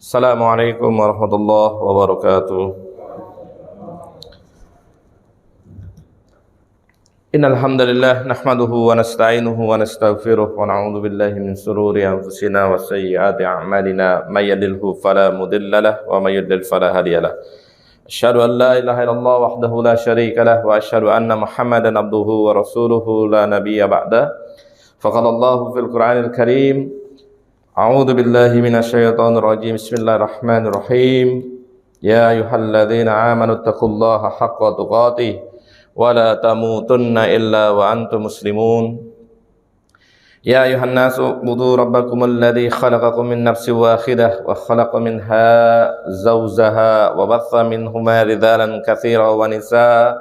Assalamualaikum warahmatullahi wabarakatuh. Innal hamdalillah nahmaduhu wa nasta'inuhu wa nastaghfiruh wa na'udzu billahi min shururi anfusina wa sayyiati a'malina may yahdihillahu fala mudilla lahu wa may yudlil fala hadiya lahu. Asyhadu an la ilaha illallah wahdahu la syarika lahu wa asyhadu anna Muhammadan abduhu wa rasuluhu la nabiyya ba'da. Faqala Allahu fil Qur'anil Karim, a'udzu billahi minasyaitonir rajim. Bismillahirrahmanirrahim. Ya ayyuhalladzina amanu taqullaha haqqa tuqatih wa la tamutunna illa wa antum muslimun. Ya ayyuhan nasu ubudu rabbakumul ladzi khalaqakum min nafsin wahidah wa khalaqa minha zawjaha wa batha minhuma ridzalan katsiran wa nisaa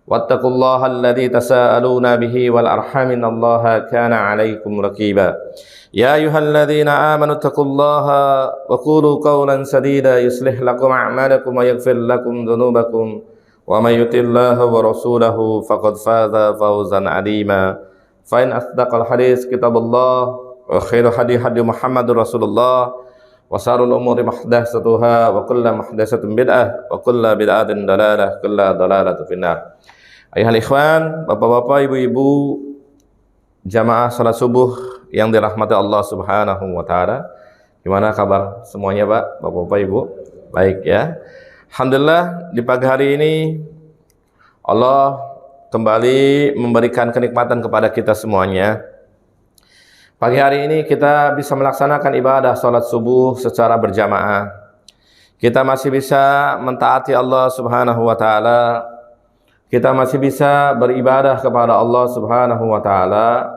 wattaqullaha alladzi tasaaluna bihi wal arham innallaha kana 'alaikum raqiba. Ya ayyuhalladzina amanu taqullaha wa qulu qawlan sadida yuslih lakum a'malakum wa yaghfir lakum dhunubakum wa may yuti'illaha wa rasulahu faqad faza fawzan 'azima. Fa in asdaqal hadits kitabullah wa khairu hadi Muhammadur Rasulullah wa syarrul umuri muhdatsatuha wa kullu muhdatsatin bid'ah wa kullu bid'atin dalalah kullu dalalatin finnar. Ayuhal ikhwan, bapak-bapak, ibu-ibu, jamaah salat subuh yang dirahmati Allah Subhanahu wa taala. Gimana kabar semuanya, Pak? Bapak-bapak, Ibu? Baik ya. Alhamdulillah, di pagi hari ini Allah kembali memberikan kenikmatan kepada kita semuanya. Pagi hari ini kita bisa melaksanakan ibadah salat subuh secara berjamaah. Kita masih bisa mentaati Allah Subhanahu wa taala. Kita masih bisa beribadah kepada Allah Subhanahu wa taala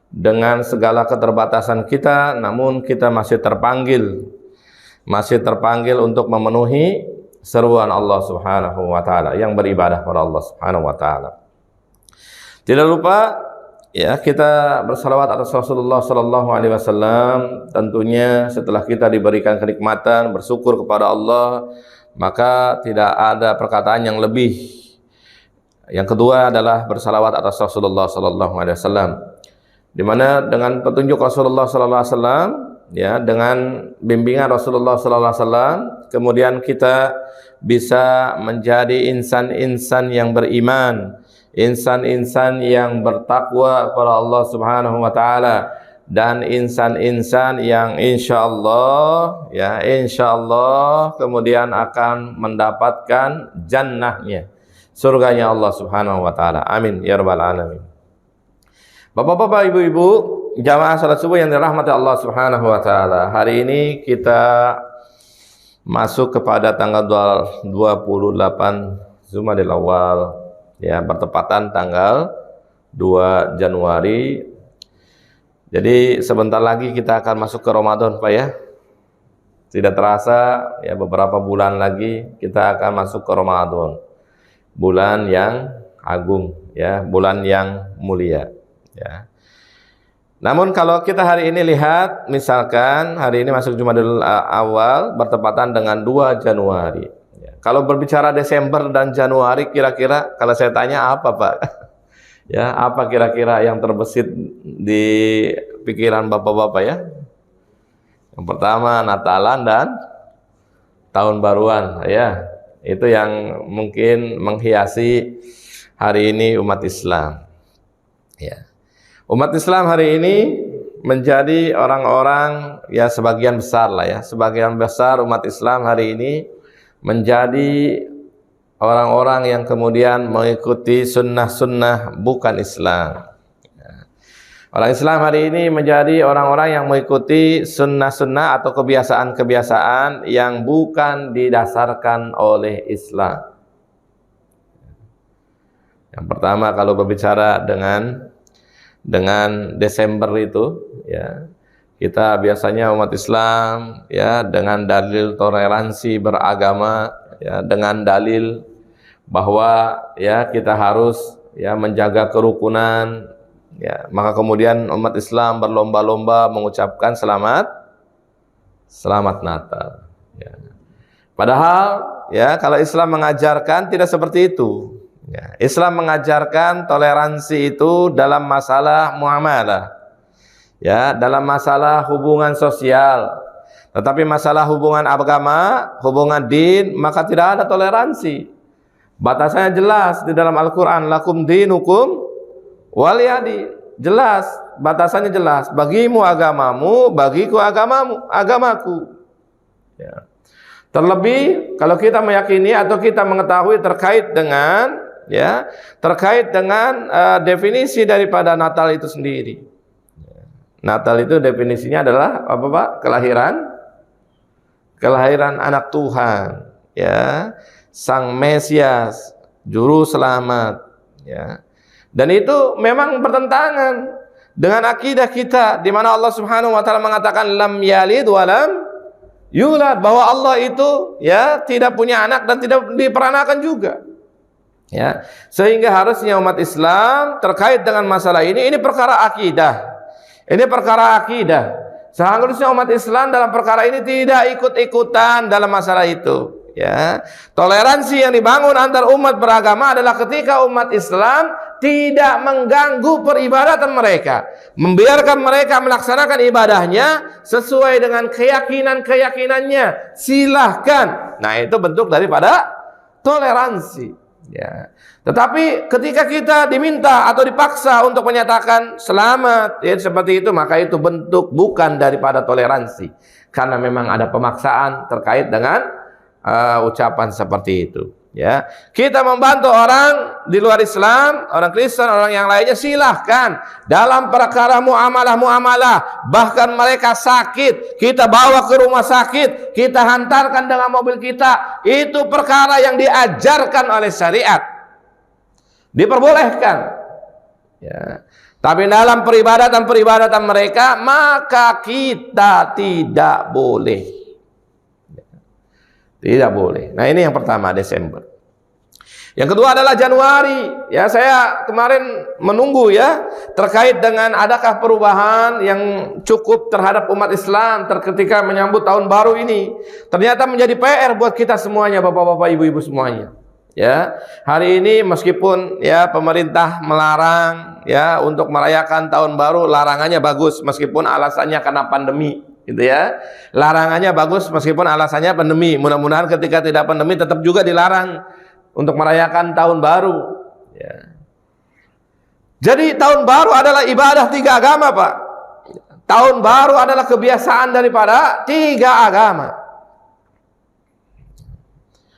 dengan segala keterbatasan kita, namun kita masih terpanggil untuk memenuhi seruan Allah Subhanahu wa taala yang beribadah kepada Allah Subhanahu wa taala. Tidak lupa ya, kita bersalawat atas Rasulullah sallallahu alaihi wasallam. Tentunya setelah kita diberikan kenikmatan bersyukur kepada Allah, maka tidak ada perkataan yang lebih. Yang kedua adalah bersalawat atas Rasulullah sallallahu alaihi wasallam, di mana dengan petunjuk Rasulullah sallallahu alaihi wasallam, ya, dengan bimbingan Rasulullah sallallahu alaihi wasallam, kemudian kita bisa menjadi insan-insan yang beriman, insan-insan yang bertakwa kepada Allah Subhanahu wa taala, dan insan-insan yang insyaallah kemudian akan mendapatkan jannahnya, surganya Allah Subhanahu wa taala. Amin ya rabbal alamin. Bapak-bapak, ibu-ibu, jamaah salat subuh yang dirahmati Allah Subhanahu wa taala. Hari ini kita masuk kepada tanggal 28 Jumadil Awal, ya, bertepatan tanggal 2 Januari. Jadi sebentar lagi kita akan masuk ke Ramadan, Pak ya. Tidak terasa ya, beberapa bulan lagi kita akan masuk ke Ramadan. Bulan yang agung ya, bulan yang mulia. Ya. Namun kalau kita hari ini lihat, misalkan hari ini masuk Jumadil Awal bertepatan dengan 2 Januari. Ya. Kalau berbicara Desember dan Januari, kira-kira kalau saya tanya apa, Pak? Ya, apa kira-kira yang terbesit di pikiran bapak-bapak ya? Yang pertama Natalan dan Tahun Baruan, ya. Itu yang mungkin menghiasi hari ini umat Islam. Ya. Umat Islam hari ini menjadi orang-orang, ya sebagian besar lah ya, sebagian besar umat Islam hari ini menjadi orang-orang yang kemudian mengikuti sunnah-sunnah bukan Islam. Orang Islam hari ini menjadi orang-orang yang mengikuti sunnah-sunnah atau kebiasaan-kebiasaan yang bukan didasarkan oleh Islam. Yang pertama, kalau berbicara dengan Desember itu, ya, kita biasanya umat Islam ya dengan dalil toleransi beragama, ya, dengan dalil bahwa ya kita harus ya menjaga kerukunan, Ya, maka kemudian umat Islam berlomba-lomba mengucapkan selamat Natal. Ya. Padahal ya kalau Islam mengajarkan tidak seperti itu. Ya, Islam mengajarkan toleransi itu dalam masalah muamalah. Ya, dalam masalah hubungan sosial. Tetapi masalah hubungan agama, hubungan din, maka tidak ada toleransi. Batasannya jelas di dalam Al-Qur'an, lakum dinukum waliyadi, jelas, batasannya jelas. Bagimu agamamu, bagiku agamaku. Ya. Terlebih kalau kita meyakini atau kita mengetahui terkait dengan definisi daripada Natal itu sendiri. Natal itu definisinya adalah apa Pak? Kelahiran anak Tuhan, ya, Sang Mesias, Juru Selamat, ya. Dan itu memang bertentangan dengan akidah kita, di mana Allah Subhanahu wa taala mengatakan lam yalid wa lam yulad, bahwa Allah itu ya tidak punya anak dan tidak diperanakan juga. Ya. Sehingga harusnya umat Islam terkait dengan masalah ini perkara akidah. Ini perkara akidah. Seharusnya umat Islam dalam perkara ini tidak ikut-ikutan dalam masalah itu. Ya, toleransi yang dibangun antar umat beragama adalah ketika umat Islam tidak mengganggu peribadatan mereka, membiarkan mereka melaksanakan ibadahnya sesuai dengan keyakinannya. Silahkan. Nah, itu bentuk daripada toleransi. Ya. Tetapi ketika kita diminta atau dipaksa untuk menyatakan selamat, ya, seperti itu, maka itu bentuk bukan daripada toleransi, karena memang ada pemaksaan terkait dengan ucapan seperti itu. Ya, kita membantu orang di luar Islam, orang Kristen, orang yang lainnya, silahkan dalam perkara muamalah, bahkan mereka sakit, kita bawa ke rumah sakit, kita hantarkan dengan mobil kita, itu perkara yang diajarkan oleh syariat, diperbolehkan. Ya. Tapi dalam peribadatan mereka, maka kita tidak boleh. Tidak boleh. Nah, ini yang pertama, Desember. Yang kedua adalah Januari. Ya, saya kemarin menunggu ya terkait dengan adakah perubahan yang cukup terhadap umat Islam ketika menyambut tahun baru ini. Ternyata menjadi PR buat kita semuanya, bapak-bapak, ibu-ibu semuanya. Ya, hari ini meskipun ya pemerintah melarang ya untuk merayakan tahun baru, larangannya bagus meskipun alasannya karena pandemi. Gitu ya, larangannya bagus meskipun alasannya pandemi. Mudah-mudahan ketika tidak pandemi tetap juga dilarang untuk merayakan tahun baru. Ya. Jadi tahun baru adalah ibadah tiga agama, Pak. Tahun baru adalah kebiasaan daripada tiga agama.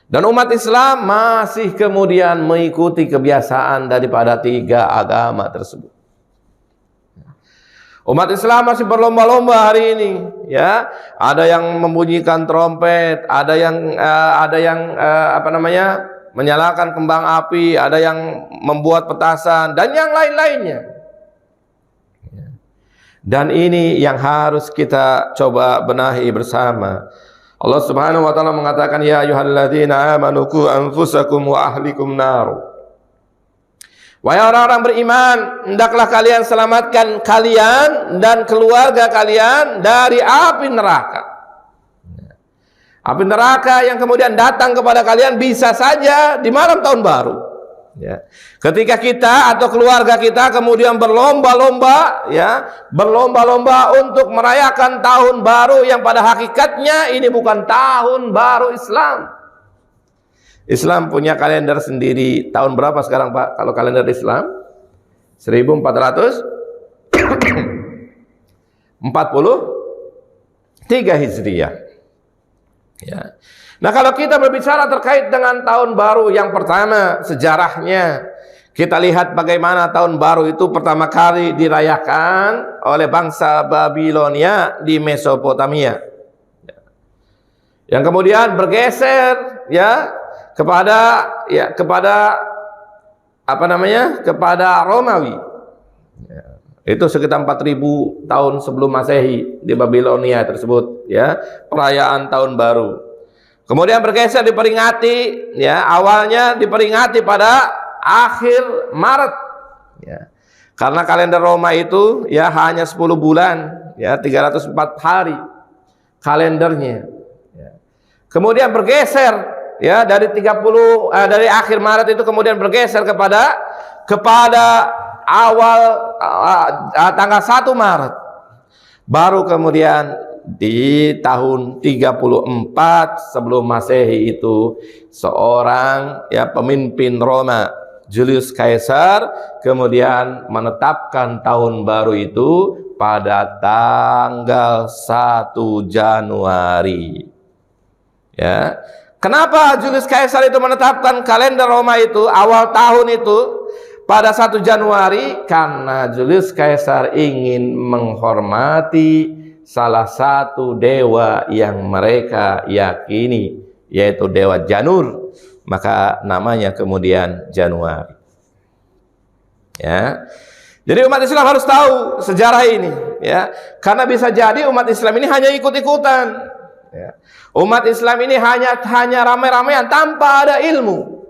Dan umat Islam masih kemudian mengikuti kebiasaan daripada tiga agama tersebut. Umat Islam masih berlomba-lomba hari ini, ya. Ada yang membunyikan trompet, ada yang menyalakan kembang api, ada yang membuat petasan dan yang lain-lainnya. Dan ini yang harus kita coba benahi bersama. Allah Subhanahu wa taala mengatakan, ya ayyuhalladzina amanu qu anfusakum wa ahlikum nar. Wahai orang-orang beriman, hendaklah kalian selamatkan kalian dan keluarga kalian dari api neraka. Api neraka yang kemudian datang kepada kalian bisa saja di malam tahun baru. Ya. Ketika kita atau keluarga kita kemudian berlomba-lomba untuk merayakan tahun baru yang pada hakikatnya ini bukan tahun baru Islam. Islam punya kalender sendiri. Tahun berapa sekarang, Pak? Kalau kalender Islam 1443 Hijriah. Ya. Nah, kalau kita berbicara terkait dengan tahun baru yang pertama, sejarahnya kita lihat bagaimana tahun baru itu pertama kali dirayakan oleh bangsa Babilonia di Mesopotamia. Yang kemudian bergeser kepada Romawi. Ya. Itu sekitar 4000 tahun sebelum Masehi di Babilonia tersebut, ya, perayaan tahun baru. Kemudian bergeser diperingati, ya, awalnya diperingati pada akhir Maret, ya. Karena kalender Roma itu ya hanya 10 bulan, ya 304 hari kalendernya. Ya. Kemudian bergeser ya dari dari akhir Maret itu kemudian bergeser kepada awal tanggal 1 Maret. Baru kemudian di tahun 34 sebelum Masehi itu seorang ya pemimpin Roma, Julius Caesar, kemudian menetapkan tahun baru itu pada tanggal 1 Januari. Ya. Kenapa Julius Caesar itu menetapkan kalender Roma itu awal tahun itu pada 1 Januari? Karena Julius Caesar ingin menghormati salah satu dewa yang mereka yakini, yaitu dewa Janur. Maka namanya kemudian Januari. Ya. Jadi umat Islam harus tahu sejarah ini, ya. Karena bisa jadi umat Islam ini hanya ikut-ikutan. Ya. Umat Islam ini hanya ramai-ramaian tanpa ada ilmu.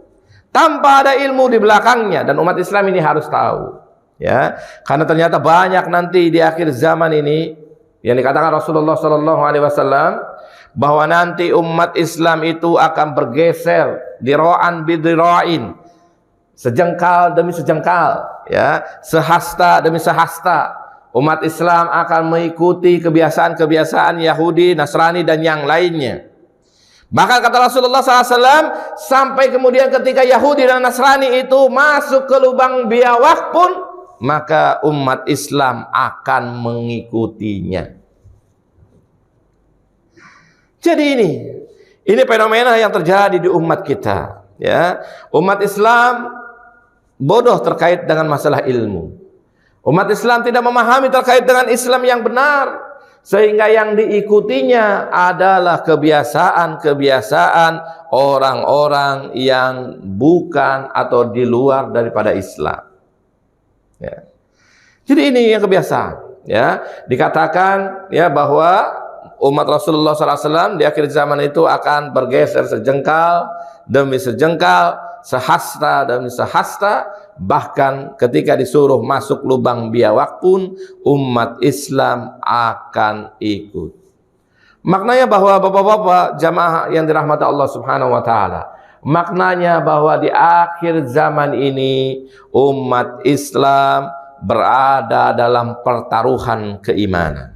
Tanpa ada ilmu di belakangnya, dan umat Islam ini harus tahu. Ya. Karena ternyata banyak nanti di akhir zaman ini yang dikatakan Rasulullah SAW bahwa nanti umat Islam itu akan bergeser dira'an bidira'in, sejengkal demi sejengkal, ya, sehasta demi sehasta. Umat Islam akan mengikuti kebiasaan-kebiasaan Yahudi, Nasrani dan yang lainnya. Bahkan kata Rasulullah SAW, sampai kemudian ketika Yahudi dan Nasrani itu masuk ke lubang biawak pun, maka umat Islam akan mengikutinya. Jadi ini fenomena yang terjadi di umat kita, ya. Umat Islam bodoh terkait dengan masalah ilmu. Umat Islam tidak memahami terkait dengan Islam yang benar, sehingga yang diikutinya adalah kebiasaan-kebiasaan orang-orang yang bukan atau di luar daripada Islam. Ya. Jadi ini yang kebiasaan, ya. Dikatakan ya bahwa umat Rasulullah SAW di akhir zaman itu akan bergeser sejengkal demi sejengkal, sehasta demi sehasta. Bahkan ketika disuruh masuk lubang biawak pun umat Islam akan ikut. Maknanya bahwa bapak-bapak jamaah yang dirahmati Allah Subhanahu wa taala, maknanya bahwa di akhir zaman ini umat Islam berada dalam pertaruhan keimanan.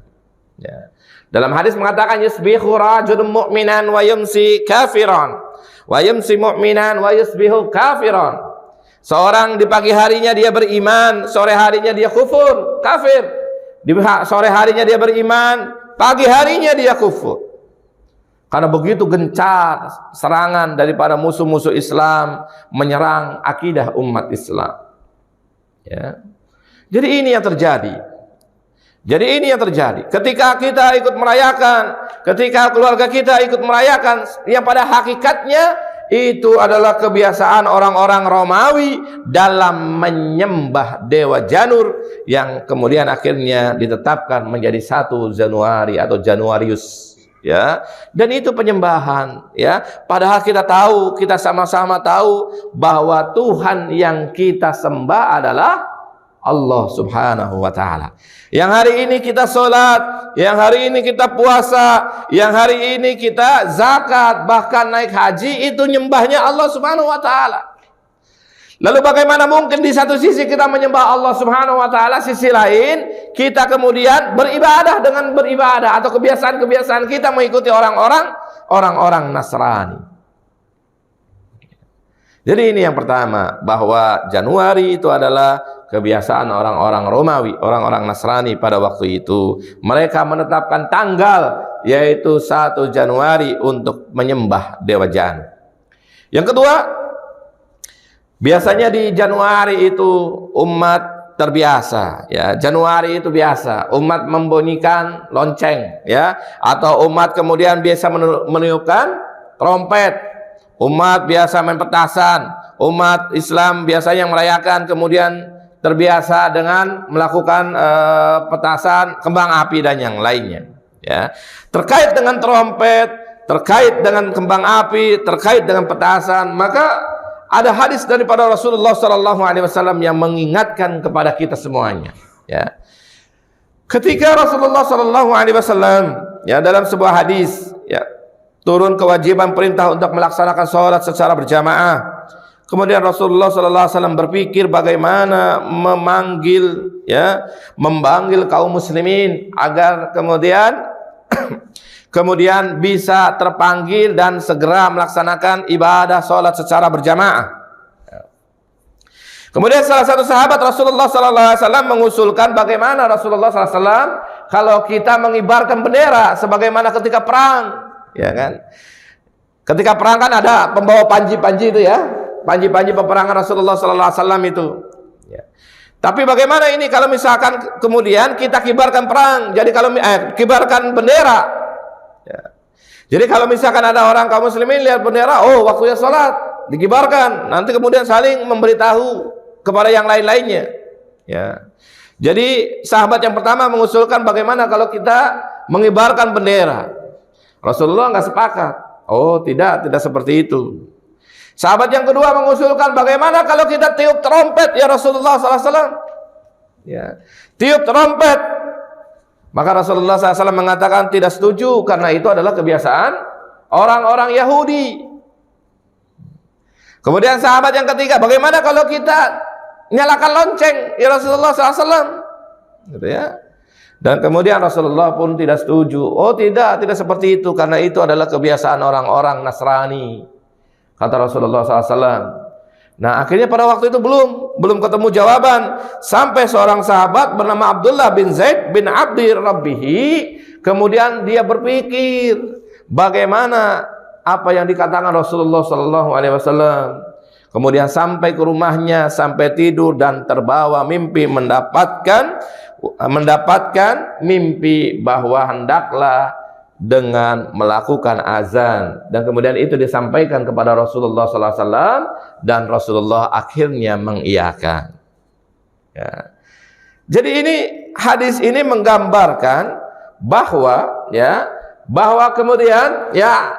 Ya. Dalam hadis mengatakan yusbihu rajulun mu'minan wa yumsi kafiran wa yumsi mu'minan wa yusbihu kafiran. Seorang di pagi harinya dia beriman, sore harinya dia kafir. Di sore harinya dia beriman, pagi harinya dia kufur. Karena begitu gencar serangan daripada musuh-musuh Islam menyerang akidah umat Islam. Ya. Jadi ini yang terjadi. Ketika kita ikut merayakan, ketika keluarga kita ikut merayakan, yang pada hakikatnya itu adalah kebiasaan orang-orang Romawi dalam menyembah dewa Janur yang kemudian akhirnya ditetapkan menjadi 1 Januari atau Januarius, ya. Dan itu penyembahan, ya. Padahal kita sama-sama tahu bahwa Tuhan yang kita sembah adalah Allah Subhanahu wa taala. Yang hari ini kita sholat, yang hari ini kita puasa, yang hari ini kita zakat, bahkan naik haji, itu nyembahnya Allah Subhanahu wa taala. Lalu bagaimana mungkin di satu sisi kita menyembah Allah Subhanahu wa taala, sisi lain kita kemudian beribadah atau kebiasaan-kebiasaan kita mengikuti orang-orang Nasrani. Jadi ini yang pertama, bahwa Januari itu adalah kebiasaan orang-orang Romawi, orang-orang Nasrani pada waktu itu. Mereka menetapkan tanggal, yaitu 1 Januari untuk menyembah dewa Jan. Yang kedua, biasanya di Januari itu umat terbiasa, ya. Januari itu biasa umat membunyikan lonceng, ya, atau umat kemudian biasa meniupkan trompet. Umat biasa main petasan, umat Islam biasanya merayakan, kemudian terbiasa dengan melakukan petasan, kembang api dan yang lainnya. Ya, terkait dengan trompet, terkait dengan kembang api, terkait dengan petasan, maka ada hadis daripada Rasulullah sallallahu alaihi wasallam yang mengingatkan kepada kita semuanya, ya. Ketika Rasulullah sallallahu alaihi wasallam, ya, dalam sebuah hadis, ya, turun kewajiban perintah untuk melaksanakan sholat secara berjamaah. Kemudian Rasulullah sallallahu alaihi wasallam berpikir bagaimana memanggil, ya, mempanggil kaum muslimin agar kemudian bisa terpanggil dan segera melaksanakan ibadah sholat secara berjamaah. Kemudian salah satu sahabat Rasulullah sallallahu alaihi wasallam mengusulkan bagaimana Rasulullah sallallahu alaihi wasallam kalau kita mengibarkan bendera sebagaimana ketika perang, ya kan? Ketika perang kan ada pembawa panji-panji itu, ya, panji-panji peperangan Rasulullah sallallahu alaihi wasallam itu, ya. Tapi bagaimana ini kalau misalkan kemudian kita kibarkan perang, jadi kalau kibarkan bendera, ya. Jadi kalau misalkan ada orang kaum muslimin lihat bendera, oh waktunya sholat, dikibarkan, nanti kemudian saling memberitahu kepada yang lain-lainnya, ya. Jadi sahabat yang pertama mengusulkan bagaimana kalau kita mengibarkan bendera. Rasulullah nggak sepakat. Oh tidak seperti itu. Sahabat yang kedua mengusulkan bagaimana kalau kita tiup trompet, ya Rasulullah SAW, ya, tiup trompet. Maka Rasulullah SAW mengatakan tidak setuju karena itu adalah kebiasaan orang-orang Yahudi. Kemudian sahabat yang ketiga, bagaimana kalau kita nyalakan lonceng, ya Rasulullah SAW, gitu, ya. Dan kemudian Rasulullah pun tidak setuju. Oh tidak seperti itu karena itu adalah kebiasaan orang-orang Nasrani, kata Rasulullah SAW. Nah akhirnya pada waktu itu belum ketemu jawaban sampai seorang sahabat bernama Abdullah bin Zaid bin Abdi Rabbihi, kemudian dia berpikir bagaimana apa yang dikatakan Rasulullah SAW. Kemudian sampai ke rumahnya, sampai tidur dan terbawa mimpi mendapatkan mimpi bahwa hendaklah dengan melakukan azan, dan kemudian itu disampaikan kepada Rasulullah SAW dan Rasulullah akhirnya mengiyakan, ya. Jadi ini hadis ini menggambarkan bahwa, ya, bahwa kemudian, ya,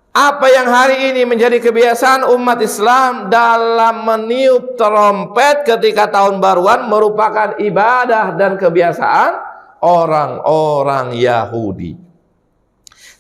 apa yang hari ini menjadi kebiasaan umat Islam dalam meniup trompet ketika tahun baruan merupakan ibadah dan kebiasaan orang-orang Yahudi.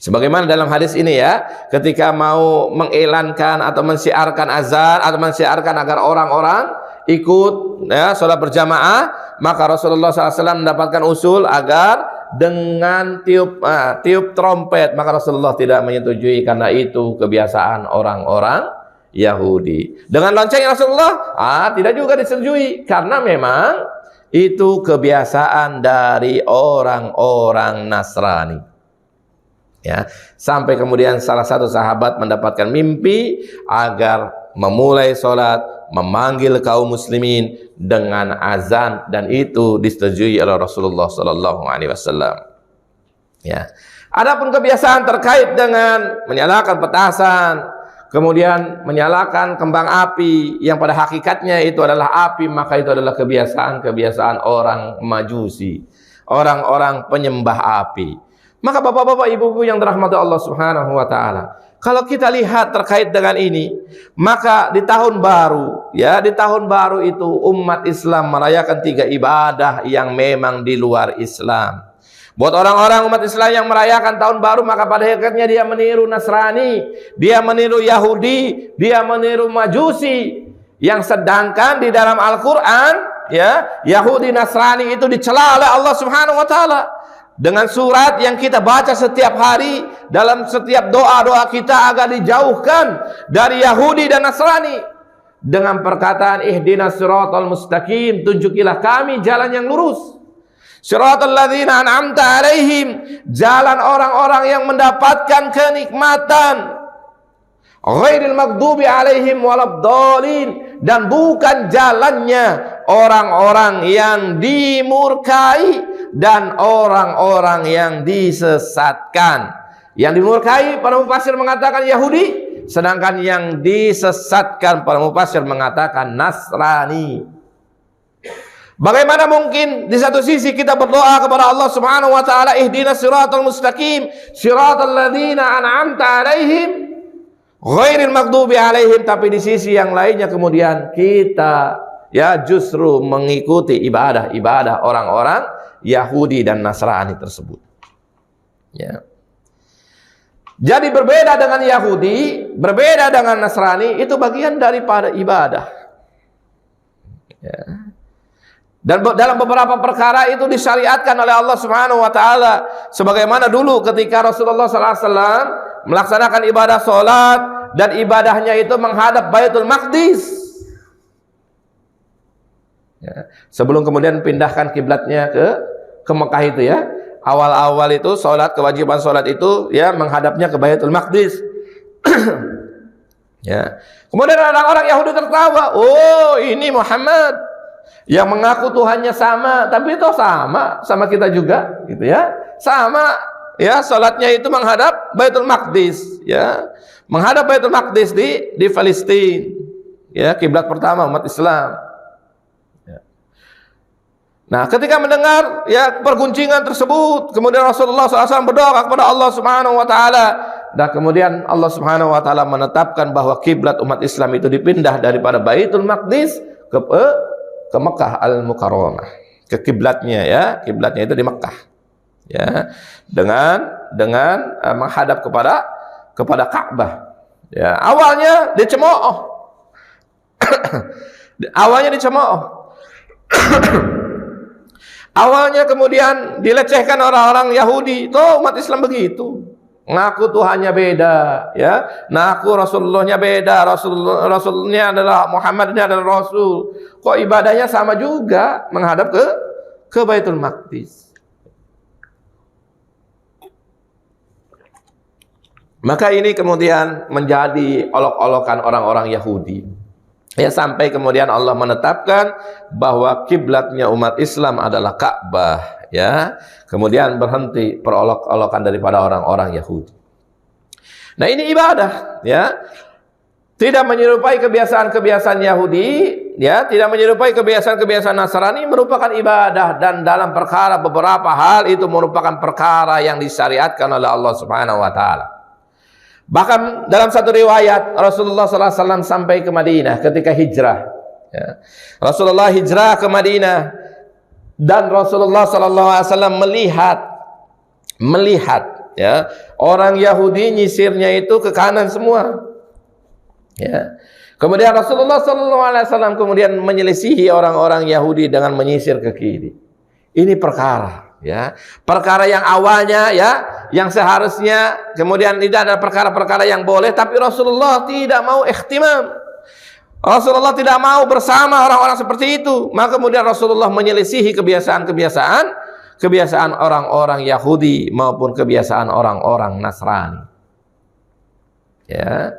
Sebagaimana dalam hadis ini, ya, ketika mau mengiklankan atau mensiarkan azan atau mensiarkan agar orang-orang ikut, ya, sholat berjamaah, maka Rasulullah SAW mendapatkan usul agar dengan tiup trompet, maka Rasulullah tidak menyetujui karena itu kebiasaan orang-orang Yahudi. Dengan lonceng Rasulullah tidak juga disetujui karena memang itu kebiasaan dari orang-orang Nasrani, ya. Sampai kemudian salah satu sahabat mendapatkan mimpi agar memulai sholat memanggil kaum muslimin dengan azan, dan itu disetujui oleh Rasulullah sallallahu alaihi wasallam, ya. Adapun kebiasaan terkait dengan menyalakan petasan, kemudian menyalakan kembang api yang pada hakikatnya itu adalah api, maka itu adalah kebiasaan orang Majusi, orang-orang penyembah api. Maka bapak-bapak, ibu-ibu yang dirahmati Allah Subhanahu wa taala, kalau kita lihat terkait dengan ini, maka di tahun baru, ya, di tahun baru itu umat Islam merayakan 3 ibadah yang memang di luar Islam. Buat orang-orang umat Islam yang merayakan tahun baru, maka pada akhirnya dia meniru Nasrani, dia meniru Yahudi, dia meniru Majusi, yang sedangkan di dalam Al-Quran, ya, Yahudi Nasrani itu dicela oleh Allah Subhanahu wa taala. Dengan surat yang kita baca setiap hari, dalam setiap doa-doa kita agar dijauhkan dari Yahudi dan Nasrani, dengan perkataan ihdinas siratal mustaqim, tunjukilah kami jalan yang lurus. Siratal ladzina an'amta alaihim, jalan orang-orang yang mendapatkan kenikmatan. Ghairil maghdubi alaihim waladdallin, dan bukan jalannya orang-orang yang dimurkai dan orang-orang yang disesatkan. Yang dimurkai para mufassir mengatakan Yahudi, sedangkan yang disesatkan para mufassir mengatakan Nasrani. Bagaimana mungkin di satu sisi kita berdoa kepada Allah Subhanahu wa taala ihdinas siratal mustaqim, siratal ladzina an'amta alaihim, Ghairil maghdubi alaihim, tapi di sisi yang lainnya kemudian kita ya justru mengikuti ibadah orang-orang Yahudi dan Nasrani tersebut. Ya. Jadi berbeda dengan Yahudi, berbeda dengan Nasrani, itu bagian daripada ibadah. Ya. Dan dalam beberapa perkara itu disyariatkan oleh Allah Subhanahu wa taala, sebagaimana dulu ketika Rasulullah sallallahu alaihi wasallam melaksanakan ibadah salat dan ibadahnya itu menghadap Baitul Maqdis. Ya. Sebelum kemudian pindahkan kiblatnya ke Mekah itu ya. Awal-awal itu salat, kewajiban salat itu ya menghadapnya ke Baitul Maqdis. Ya. Kemudian orang-orang Yahudi tertawa, "Oh, ini Muhammad yang mengaku Tuhannya sama, tapi itu sama kita juga," gitu ya. Sama ya, salatnya itu menghadap Baitul Maqdis, ya. Menghadap Baitul Maqdis di Palestina. Ya, kiblat pertama umat Islam. Ya. Nah, ketika mendengar ya perguncingan tersebut, kemudian Rasulullah SAW berdoa kepada Allah Subhanahu wa taala. Dan kemudian Allah Subhanahu wa taala menetapkan bahwa kiblat umat Islam itu dipindah daripada Baitul Maqdis ke Mekah Al-Mukarramah, ke kiblatnya ya, kiblatnya itu di Mekah. Ya, dengan menghadap kepada Ka'bah. Ya, awalnya dicemooh. Awalnya dicemooh. Awalnya kemudian dilecehkan orang-orang Yahudi. Tuh umat Islam begitu. Ngaku Tuhannya beda, ya. Ngaku Rasulullahnya beda. Rasulnya adalah Muhammadnya adalah Rasul. Kok ibadahnya sama juga menghadap ke Baitul Maqdis. Maka ini kemudian menjadi olok-olokan orang-orang Yahudi. Ya, sampai kemudian Allah menetapkan bahwa kiblatnya umat Islam adalah Ka'bah, ya. Kemudian berhenti perolok-olokan daripada orang-orang Yahudi. Nah, ini ibadah, ya. Tidak menyerupai kebiasaan-kebiasaan Yahudi, ya, tidak menyerupai kebiasaan-kebiasaan Nasrani, merupakan ibadah, dan dalam beberapa hal itu merupakan perkara yang disyariatkan oleh Allah Subhanahu wa taala. Bahkan dalam satu riwayat Rasulullah SAW sampai ke Madinah ketika hijrah. Ya. Rasulullah hijrah ke Madinah dan Rasulullah SAW melihat ya orang Yahudi nyisirnya itu ke kanan semua. Ya. Kemudian Rasulullah SAW kemudian menyelisihi orang-orang Yahudi dengan menyisir ke kiri. Ini perkara. Ya, perkara yang awalnya ya, yang seharusnya kemudian tidak ada perkara-perkara yang boleh, tapi Rasulullah tidak mau ikhtimam. Rasulullah tidak mau bersama orang-orang seperti itu. Maka kemudian Rasulullah menyelisihi kebiasaan orang-orang Yahudi maupun kebiasaan orang-orang Nasrani. Ya.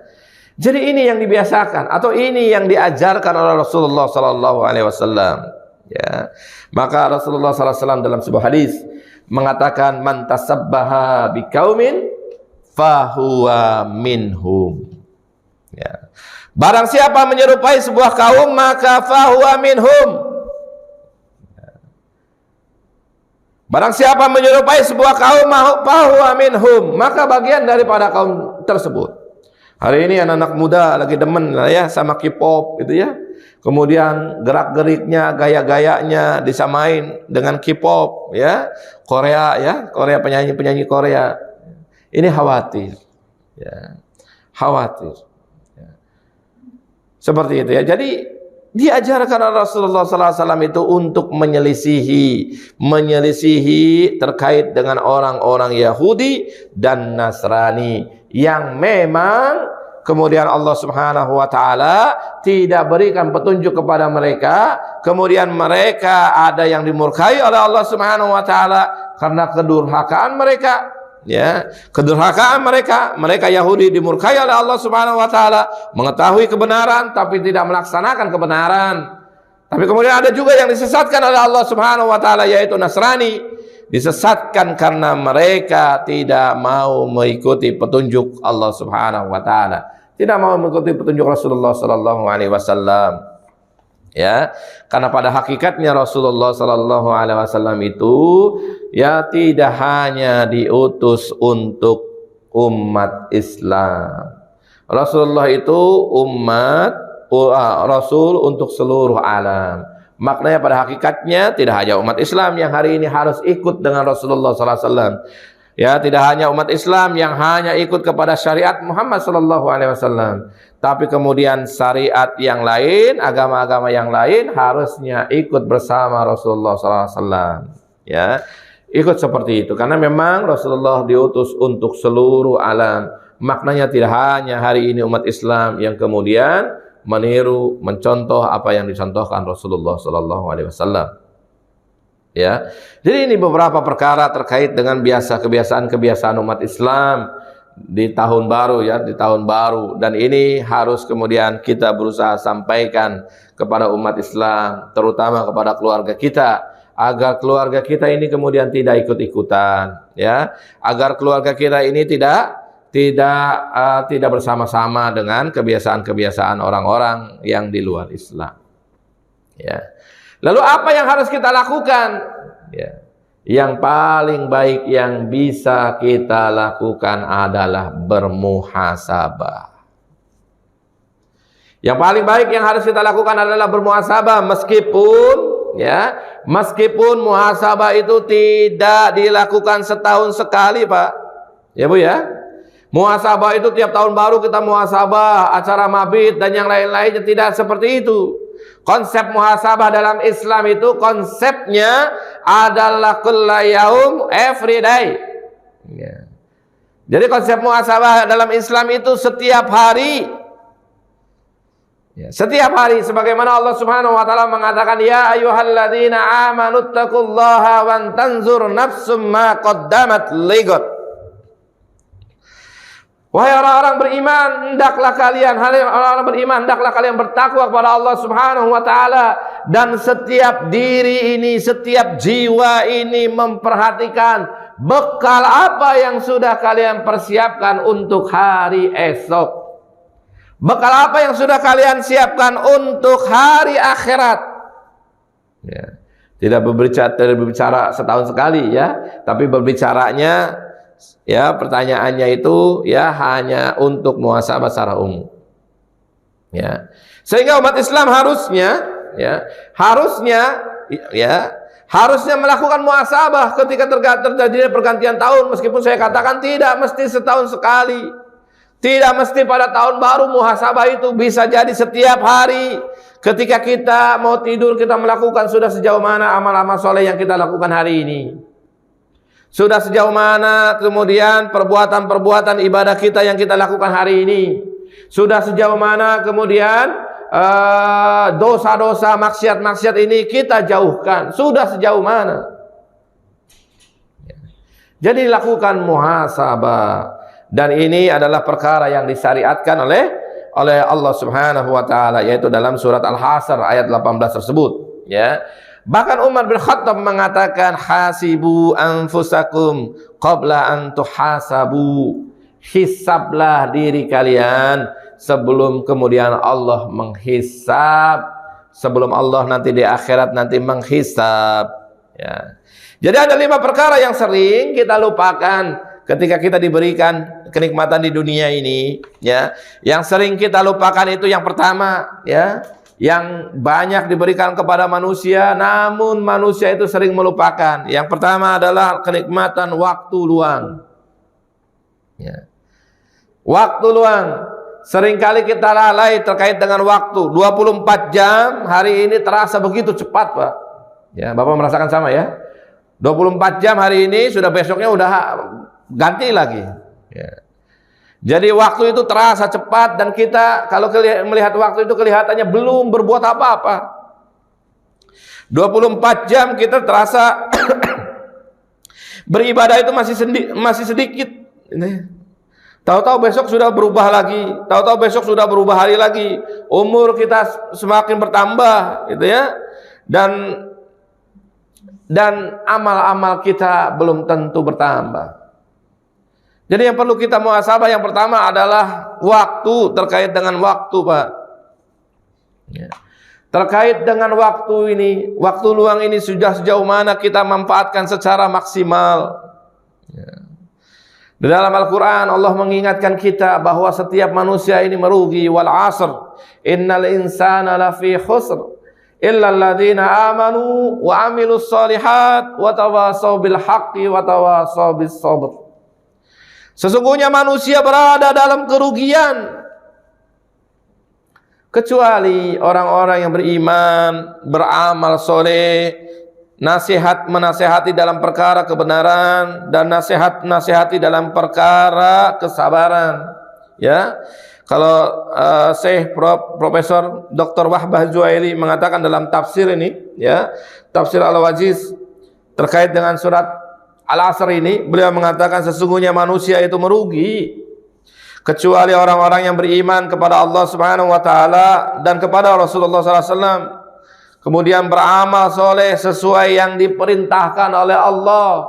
Jadi ini yang dibiasakan atau ini yang diajarkan oleh Rasulullah sallallahu alaihi wasallam. Ya, maka Rasulullah SAW dalam sebuah hadis mengatakan, man tasabbaha biqaumin fahuwa minhum. Ya. Barang siapa menyerupai sebuah kaum maka fahuwa minhum. Ya. Barang siapa menyerupai sebuah kaum fahuwa minhum, maka bagian daripada kaum tersebut. Hari ini anak-anak muda lagi demen lah ya sama K-pop gitu ya. Kemudian gerak-geriknya, gaya-gayanya disamain dengan K-pop ya, Korea ya, Korea penyanyi-penyanyi Korea. Ini khawatir. Ya. Khawatir. Ya. Seperti itu ya. Jadi diajarkan Rasulullah SAW itu untuk menyelisihi terkait dengan orang-orang Yahudi dan Nasrani yang memang kemudian Allah Subhanahu wa taala tidak berikan petunjuk kepada mereka, kemudian mereka ada yang dimurkai oleh Allah Subhanahu wa taala karena kedurhakaan mereka, ya. Kedurhakaan mereka Yahudi dimurkai oleh Allah Subhanahu wa taala, mengetahui kebenaran tapi tidak melaksanakan kebenaran. Tapi kemudian ada juga yang disesatkan oleh Allah Subhanahu wa taala, yaitu Nasrani. Disesatkan karena mereka tidak mau mengikuti petunjuk Allah Subhanahu wa taala, tidak mau mengikuti petunjuk Rasulullah sallallahu alaihi wasallam. Ya, karena pada hakikatnya Rasulullah sallallahu alaihi wasallam itu ya tidak hanya diutus untuk umat Islam. Rasulullah itu Rasul untuk seluruh alam. Maknanya pada hakikatnya tidak hanya umat Islam yang hari ini harus ikut dengan Rasulullah SAW. Ya, tidak hanya umat Islam yang hanya ikut kepada syariat Muhammad SAW, tapi kemudian syariat yang lain, agama-agama yang lain harusnya ikut bersama Rasulullah SAW. Ya, ikut seperti itu karena memang Rasulullah diutus untuk seluruh alam. Maknanya tidak hanya hari ini umat Islam yang kemudian meniru, mencontoh apa yang dicontohkan Rasulullah SAW. Ya, jadi ini beberapa perkara terkait dengan kebiasaan umat Islam di tahun baru, ya, di tahun baru, dan ini harus kemudian kita berusaha sampaikan kepada umat Islam, terutama kepada keluarga kita, agar keluarga kita ini kemudian tidak ikut-ikutan, ya, agar keluarga kita ini tidak bersama-sama dengan kebiasaan-kebiasaan orang-orang yang di luar Islam. Ya. Lalu apa yang harus kita lakukan? Ya. Yang paling baik yang bisa kita lakukan adalah bermuhasabah. Yang paling baik yang harus kita lakukan adalah bermuhasabah, meskipun muhasabah itu tidak dilakukan setahun sekali, Pak. Ya, Bu, ya. Muhasabah itu tiap tahun baru kita muhasabah, acara mabit dan yang lain-lainnya, tidak seperti itu. Konsep muhasabah dalam Islam itu konsepnya adalah kulla yaum, every day. Ya. Jadi konsep muhasabah dalam Islam itu setiap hari. Ya, setiap hari, sebagaimana Allah Subhanahu wa taala mengatakan, ya ayyuhalladzina amanu taqullaha wa tanzur nafsum ma qaddamat lighad. Wahai orang-orang beriman, hendaklah kalian bertakwa kepada Allah Subhanahu wa taala, dan setiap diri ini, setiap jiwa ini memperhatikan bekal apa yang sudah kalian persiapkan untuk hari esok. Bekal apa yang sudah kalian siapkan untuk hari akhirat. Ya. Tidak berbicara setahun sekali, ya, tapi berbicaranya, ya, pertanyaannya itu ya hanya untuk muhasabah secara umum. Ya. Sehingga umat Islam harusnya melakukan muhasabah ketika terjadi pergantian tahun, meskipun saya katakan tidak mesti setahun sekali. Tidak mesti pada tahun baru, muhasabah itu bisa jadi setiap hari. Ketika kita mau tidur, kita melakukan sudah sejauh mana amal-amal soleh yang kita lakukan hari ini. Sudah sejauh mana kemudian perbuatan-perbuatan ibadah kita yang kita lakukan hari ini. Sudah sejauh mana kemudian dosa-dosa, maksiat-maksiat ini kita jauhkan. Sudah sejauh mana. Jadi lakukan muhasabah. Dan ini adalah perkara yang disyariatkan oleh Allah Subhanahu wa taala, yaitu dalam surat Al-Hasr ayat 18 tersebut, ya. Bahkan Umar bin Khattab mengatakan, hasibu anfusakum qabla an tuhasabu. Hisablah diri kalian sebelum kemudian Allah menghisab, sebelum Allah nanti di akhirat nanti menghisab, ya. Jadi ada 5 perkara yang sering kita lupakan ketika kita diberikan kenikmatan di dunia ini, ya. Yang sering kita lupakan itu yang pertama, ya, yang banyak diberikan kepada manusia, namun manusia itu sering melupakan. Yang pertama adalah kenikmatan waktu luang. Ya. Waktu luang. Seringkali kita lalai terkait dengan waktu. 24 jam hari ini terasa begitu cepat, Pak. Ya, Bapak merasakan sama, ya. 24 jam hari ini, sudah besoknya udah ganti lagi, ya. Jadi waktu itu terasa cepat, dan kita kalau melihat waktu itu kelihatannya belum berbuat apa-apa. 24 jam kita terasa beribadah itu masih sedikit. Tahu-tahu besok sudah berubah lagi, tahu-tahu besok sudah berubah hari lagi. Umur kita semakin bertambah, gitu, ya. Dan amal-amal kita belum tentu bertambah. Jadi yang perlu kita muhasabah yang pertama adalah waktu, terkait dengan waktu, Pak. Ya. Terkait dengan waktu ini, waktu luang ini sudah sejauh mana kita manfaatkan secara maksimal. Ya. Di dalam Al-Quran Allah mengingatkan kita bahwa setiap manusia ini merugi. Wal asr innal insana lafi khusr illa alladhina amanu wa amilus solihat wa tawasaw bil haqqi wa tawasaw bis sabr. Sesungguhnya manusia berada dalam kerugian kecuali orang-orang yang beriman, beramal soleh, menasehati dalam perkara kebenaran, dan nasihati dalam perkara kesabaran. Ya, kalau Syekh Profesor Dr. Wahbah Zuhaili mengatakan dalam tafsir ini, ya, tafsir Al-Wajiz terkait dengan surat Al-Asr ini, beliau mengatakan sesungguhnya manusia itu merugi kecuali orang-orang yang beriman kepada Allah Subhanahu wa taala dan kepada Rasulullah sallallahu alaihi wasallam, kemudian beramal soleh sesuai yang diperintahkan oleh Allah.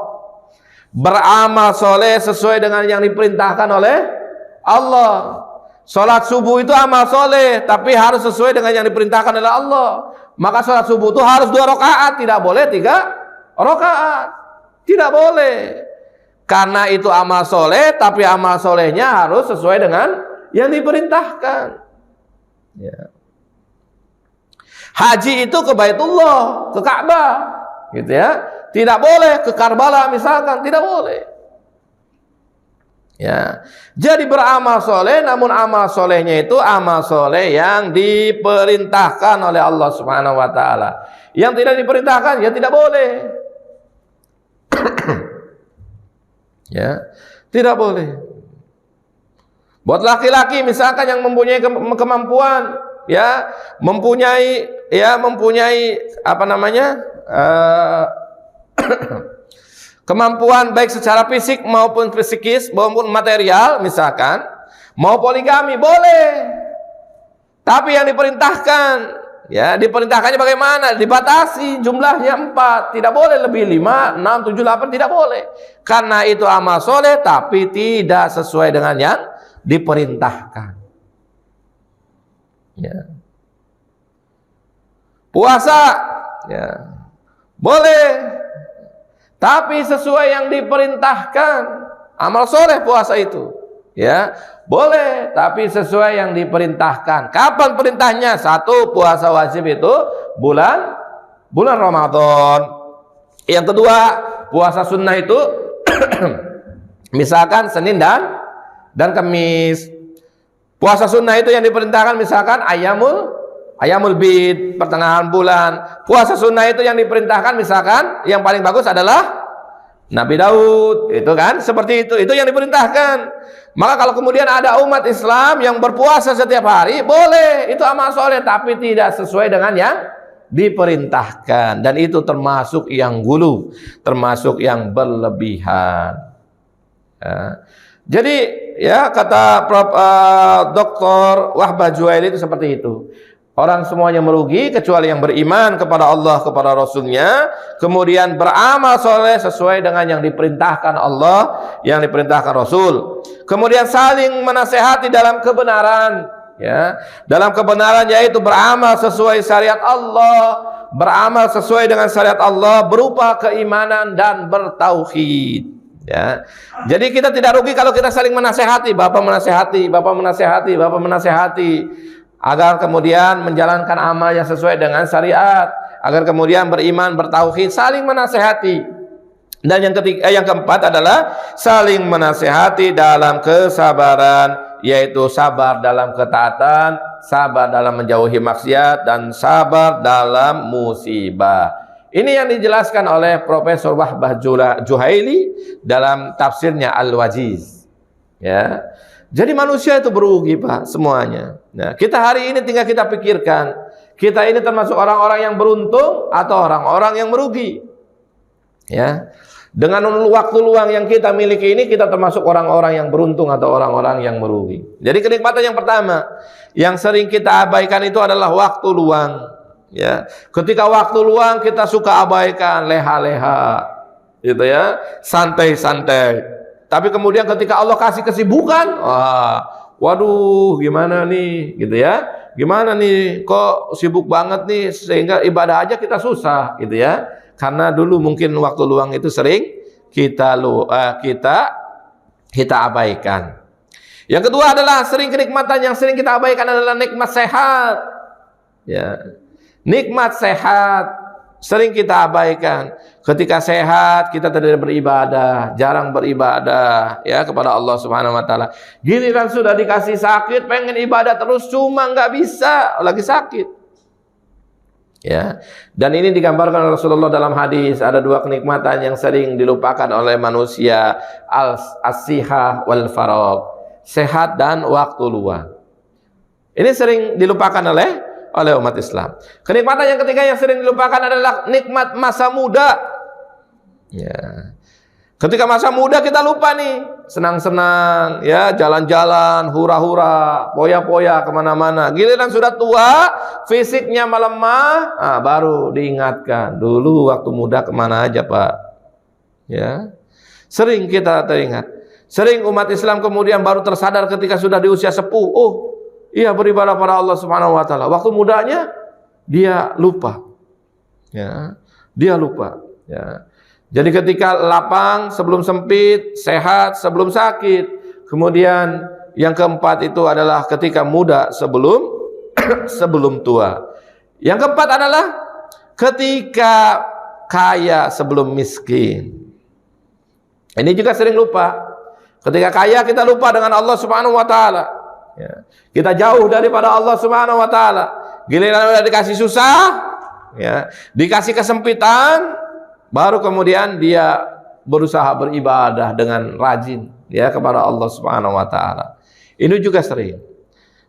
Beramal soleh sesuai dengan yang diperintahkan oleh Allah. Salat subuh itu amal soleh, tapi harus sesuai dengan yang diperintahkan oleh Allah. Maka salat subuh itu harus 2 rakaat, tidak boleh 3 rakaat. Tidak boleh. Karena itu amal soleh, tapi amal solehnya harus sesuai dengan yang diperintahkan. Ya. Haji itu ke Baitullah, ke Ka'bah, gitu ya. Tidak boleh ke Karbala misalkan, tidak boleh. Ya. Jadi beramal soleh, namun amal solehnya itu amal soleh yang diperintahkan oleh Allah Subhanahu wa taala. Yang tidak diperintahkan ya tidak boleh. Ya, tidak boleh. Buat laki-laki misalkan yang mempunyai kemampuan, ya, mempunyai apa namanya, kemampuan baik secara fisik maupun psikis maupun material, misalkan mau poligami boleh, tapi yang diperintahkan, ya, diperintahkannya bagaimana? Dibatasi jumlahnya 4, tidak boleh lebih 5, 6, 7, 8, tidak boleh. Karena itu amal soleh tapi tidak sesuai dengan yang diperintahkan. Ya. Puasa, ya, boleh, tapi sesuai yang diperintahkan. Amal soleh puasa itu, ya, boleh, tapi sesuai yang diperintahkan. Kapan perintahnya? 1, puasa wajib itu bulan Ramadan. Yang kedua, puasa sunnah itu misalkan Senin dan Kamis. Puasa sunnah itu yang diperintahkan misalkan Ayamul Bid, pertengahan bulan. Puasa sunnah itu yang diperintahkan misalkan yang paling bagus adalah Nabi Daud, itu kan, seperti itu yang diperintahkan. Maka kalau kemudian ada umat Islam yang berpuasa setiap hari, boleh, itu amal soleh, tapi tidak sesuai dengan yang diperintahkan, dan itu termasuk yang gulu, termasuk yang berlebihan. Ya. Jadi, ya, kata Dr. Wahbah Zuhaili itu seperti itu. Orang semuanya merugi kecuali yang beriman kepada Allah, kepada Rasulnya, kemudian beramal soleh sesuai dengan yang diperintahkan Allah, yang diperintahkan Rasul, kemudian saling menasehati dalam kebenaran, ya, dalam kebenaran yaitu beramal sesuai syariat Allah, beramal sesuai dengan syariat Allah berupa keimanan dan bertauhid. Ya, jadi kita tidak rugi kalau kita saling menasehati, bapak menasehati, agar kemudian menjalankan amal yang sesuai dengan syariat, agar kemudian beriman, bertauhid, saling menasehati. Dan yang ketiga, yang keempat adalah saling menasehati dalam kesabaran, yaitu sabar dalam ketaatan, sabar dalam menjauhi maksiat, dan sabar dalam musibah. Ini yang dijelaskan oleh Profesor Wahbah Zuhaili dalam tafsirnya Al-Wajiz. Ya. Jadi manusia itu berugi, Pak, semuanya. Nah, kita hari ini tinggal kita pikirkan, kita ini termasuk orang-orang yang beruntung atau orang-orang yang merugi. Ya. Dengan waktu luang yang kita miliki ini, kita termasuk orang-orang yang beruntung atau orang-orang yang merugi. Jadi kenikmatan yang pertama yang sering kita abaikan itu adalah waktu luang. Ya, ketika waktu luang kita suka abaikan, leha-leha, gitu ya, santai-santai. Tapi kemudian ketika Allah kasih kesibukan, waduh, gimana nih, gitu ya? Gimana nih, kok sibuk banget nih sehingga ibadah aja kita susah, gitu ya? Karena dulu mungkin waktu luang itu sering kita kita abaikan. Yang kedua adalah kenikmatan yang sering kita abaikan adalah nikmat sehat. Ya. Nikmat sehat sering kita abaikan. Ketika sehat kita tidak beribadah, jarang beribadah ya kepada Allah Subhanahu wa taala. Giliran sudah dikasih sakit pengen ibadah terus cuma nggak bisa lagi sakit. Ya. Dan ini digambarkan oleh Rasulullah dalam hadis, ada dua kenikmatan yang sering dilupakan oleh manusia, as-sihah wal faragh. Sehat dan waktu luang. Ini sering dilupakan oleh umat Islam. Kenikmatan yang ketiga yang sering dilupakan adalah nikmat masa muda. Ya. Ketika masa muda kita lupa nih, senang-senang, ya jalan-jalan, hura-hura, poya-poya kemana-mana. Giliran sudah tua, fisiknya melemah, baru diingatkan. Dulu waktu muda kemana aja Pak? Ya, sering kita teringat. Sering umat Islam kemudian baru tersadar ketika sudah di usia sepuh. Oh, iya beribadah pada Allah Subhanahu wa taala. Waktu mudanya dia lupa. Ya, dia lupa. Ya. Jadi ketika lapang sebelum sempit, sehat sebelum sakit. Kemudian yang keempat itu adalah ketika muda sebelum sebelum tua. Yang keempat adalah ketika kaya sebelum miskin. Ini juga sering lupa. Ketika kaya kita lupa dengan Allah Subhanahu wa taala. Ya. Kita jauh daripada Allah Subhanahu wa taala. Giliran udah dikasih susah, ya, dikasih kesempitan, baru kemudian dia berusaha beribadah dengan rajin ya kepada Allah Subhanahu wa taala. Ini juga sering.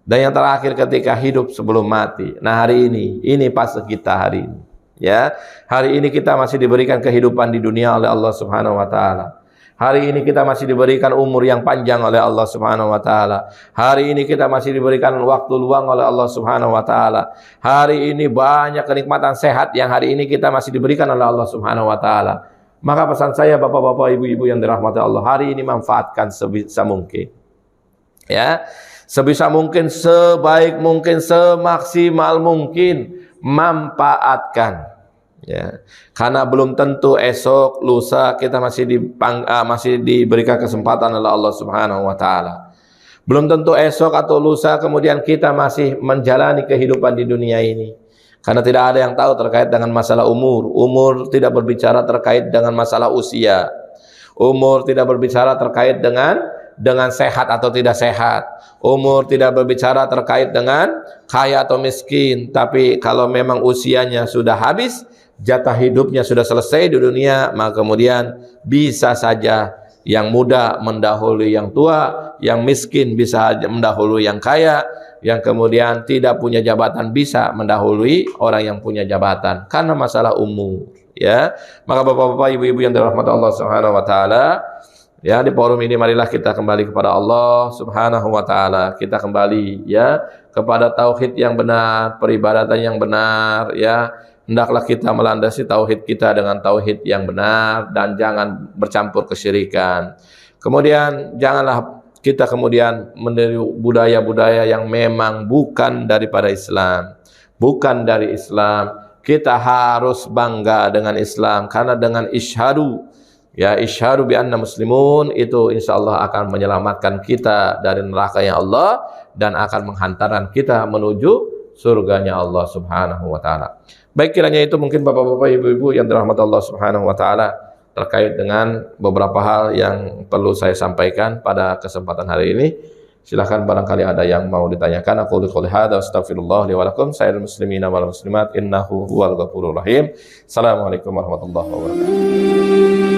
Dan yang terakhir ketika hidup sebelum mati. Nah, hari ini fase kita hari ini. Ya. Hari ini kita masih diberikan kehidupan di dunia oleh Allah Subhanahu wa taala. Hari ini kita masih diberikan umur yang panjang oleh Allah Subhanahu wa taala. Hari ini kita masih diberikan waktu luang oleh Allah Subhanahu wa taala. Hari ini banyak kenikmatan sehat yang hari ini kita masih diberikan oleh Allah Subhanahu wa taala. Maka pesan saya Bapak-bapak, Ibu-ibu yang dirahmati Allah, hari ini manfaatkan sebisa mungkin. Ya. Sebisa mungkin, sebaik mungkin, semaksimal mungkin manfaatkan. Ya, karena belum tentu esok, lusa kita masih diberikan kesempatan oleh Allah Subhanahu wa taala. Belum tentu esok atau lusa kemudian kita masih menjalani kehidupan di dunia ini. Karena tidak ada yang tahu terkait dengan masalah umur. Umur tidak berbicara terkait dengan masalah usia. Umur tidak berbicara terkait dengan sehat atau tidak sehat. Umur tidak berbicara terkait dengan kaya atau miskin. Tapi kalau memang usianya sudah habis, jatah hidupnya sudah selesai di dunia, maka kemudian bisa saja yang muda mendahului yang tua, yang miskin bisa mendahului yang kaya, yang kemudian tidak punya jabatan bisa mendahului orang yang punya jabatan karena masalah umur. Ya, maka bapak-bapak, ibu-ibu yang dirahmati Allah Subhanahu wa taala, ya, di forum ini marilah kita kembali kepada Allah Subhanahu wa taala. Kita kembali ya kepada tauhid yang benar, peribadatan yang benar, ya. Hendaklah kita melandasi tauhid kita dengan tauhid yang benar dan jangan bercampur kesyirikan. Kemudian janganlah kita kemudian meniru budaya-budaya yang memang bukan daripada Islam, bukan dari Islam. Kita harus bangga dengan Islam karena dengan isyhadu bi anna muslimun itu insyaallah akan menyelamatkan kita dari nerakanya Allah dan akan menghantarkan kita menuju surganya Allah Subhanahu wa taala. Baik, kiranya itu mungkin bapak-bapak, ibu-ibu yang dirahmati Allah Subhanahu wa taala terkait dengan beberapa hal yang perlu saya sampaikan pada kesempatan hari ini. Silakan barangkali ada yang mau ditanyakan. Aku qouli hadza wa astaghfirullah li wa lakum sairil muslimina wal muslimat innahu huwal ghafurur rahim. Assalamualaikum warahmatullahi wabarakatuh.